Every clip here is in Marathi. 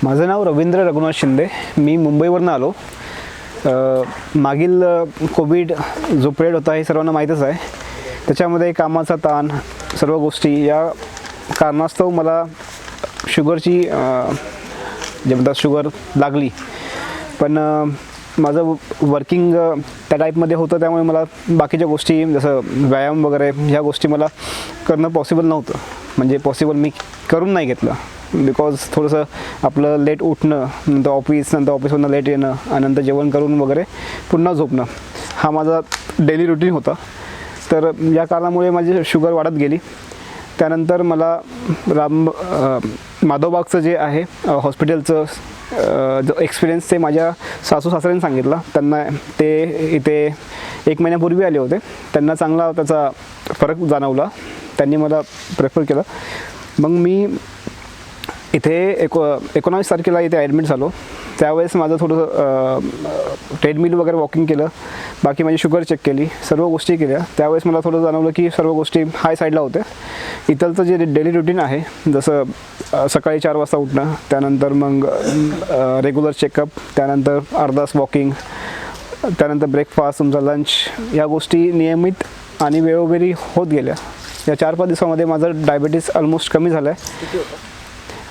माझं नाव रवींद्र रघुनाथ शिंदे. मी मुंबईवरून आलो. मागील कोविड जो पिरियड होता हे सर्वांना माहीतच आहे. त्याच्यामध्ये कामाचा ताण, सर्व गोष्टी या कारणास्तव मला शुगरची जे म्हणतात शुगर लागली. पण माझं वर्किंग त्या टाईपमध्ये होतं, त्यामुळे मला बाकीच्या गोष्टी जसं व्यायाम वगैरे ह्या गोष्टी मला करणं पॉसिबल नव्हतं. म्हणजे पॉसिबल मी करून नाही घेतलं, बिकॉज थोडंसं आपलं लेट उठणं, नंतर ऑफिसमधनं लेट येणं आणि नंतर जेवण करून वगैरे पुन्हा झोपणं, हा माझा डेली रुटीन होता. तर या कारणामुळे माझी शुगर वाढत गेली. त्यानंतर मला माधवबागचं जे आहे हॉस्पिटलचं जो एक्सपिरियन्स ते माझ्या सासू सासऱ्यांनी सांगितलं. त्यांना ते इथे 1 महिन्यापूर्वी आले होते. त्यांना चांगला त्याचा फरक जाणवला. त्यांनी मला प्रेफर केलं. मग मी इथे 19 तारखेला इथे ॲडमिट झालो. त्यावेळेस माझं थोडंसं ट्रेडमिल वगैरे वॉकिंग केलं, बाकी माझी शुगर चेक केली, सर्व गोष्टी केल्या. त्यावेळेस मला थोडं जाणवलं की सर्व गोष्टी हाय साईडला होत्या. इथलचं जे डेली रुटीन आहे, जसं सकाळी 4 वाजता उठणं, त्यानंतर मग रेग्युलर चेकअप, त्यानंतर अर्धा तास वॉकिंग, त्यानंतर ब्रेकफास्ट, तुमचा लंच, या गोष्टी नियमित आणि वेळोवेळी होत गेल्या. या 4-5 दिवसामध्ये माझं डायबिटीस ऑलमोस्ट कमी झालं आहे.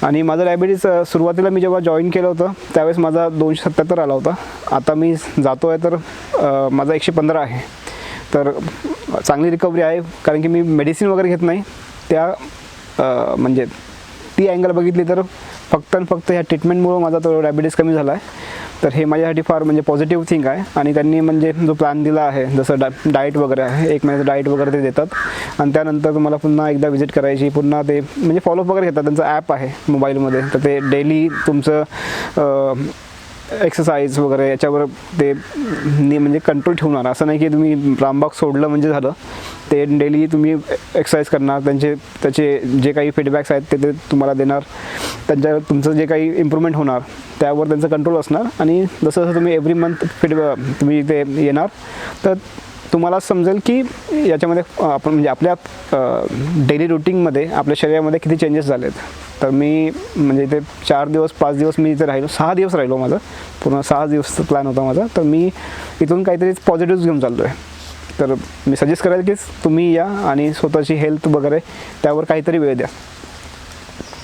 आणि माझं डायबिटीस सुरुवातीला मी जेव्हा जॉईन केलं होतं त्यावेळेस माझा 277 आला होता. आता मी जातो आहे तर माझा 115 आहे. तर चांगली रिकव्हरी आहे, कारण की मी मेडिसिन वगैरे घेत नाही. म्हणजे ती अँगल बघितली तर फक्त आणि फक्त ह्या ट्रीटमेंटमुळं माझा तो डायबिटीस कमी झाला आहे. तर हे माझ्यासाठी फार म्हणजे पॉझिटिव्ह थिंग आहे. आणि त्यांनी म्हणजे जो प्लॅन दिला आहे, जसं डाएट वगैरे आहे, 1 महिन्याचं डाएट वगैरे ते देतात. आणि त्यानंतर तुम्हाला पुन्हा एकदा विजिट करायची, पुन्हा ते म्हणजे फॉलोअप वगैरे घेतात. त्यांचं ॲप आहे मोबाईलमध्ये, तर ते डेली तुमचं एक्सरसाइज वगैरे याच्यावर ते म्हणजे कंट्रोल ठेवणार. असं नाही की तुम्ही रामबाग सोडलं म्हणजे झालं. ते डेली तुम्ही एक्सरसाइज करणार, त्याचे जे काही फीडबॅक्स आहेत ते तुम्हाला देणार. तुमचं जे काही इम्प्रूव्हमेंट होणार त्यावर त्यांचं कंट्रोल असणार. आणि जसं जसं तुम्ही एव्हरी मंथ तुम्ही इथे येणार तर तुम्हाला समजेल की याच्यामध्ये आपण म्हणजे आपल्या डेली रुटीनमध्ये आपल्या शरीरामध्ये किती चेंजेस झाले आहेत. तर मी म्हणजे इथे 4 दिवस 5 दिवस मी इथे राहिलो, 6 दिवस राहिलो. माझं पूर्ण 6 दिवसचा प्लॅन होता माझा. तर मी इथून काहीतरी पॉझिटिव्ह घेऊन चाललो आहे. तर मी सजेस्ट करेल की तुम्ही या आणि स्वतःची हेल्थ वगैरे त्यावर काहीतरी वेळ द्या.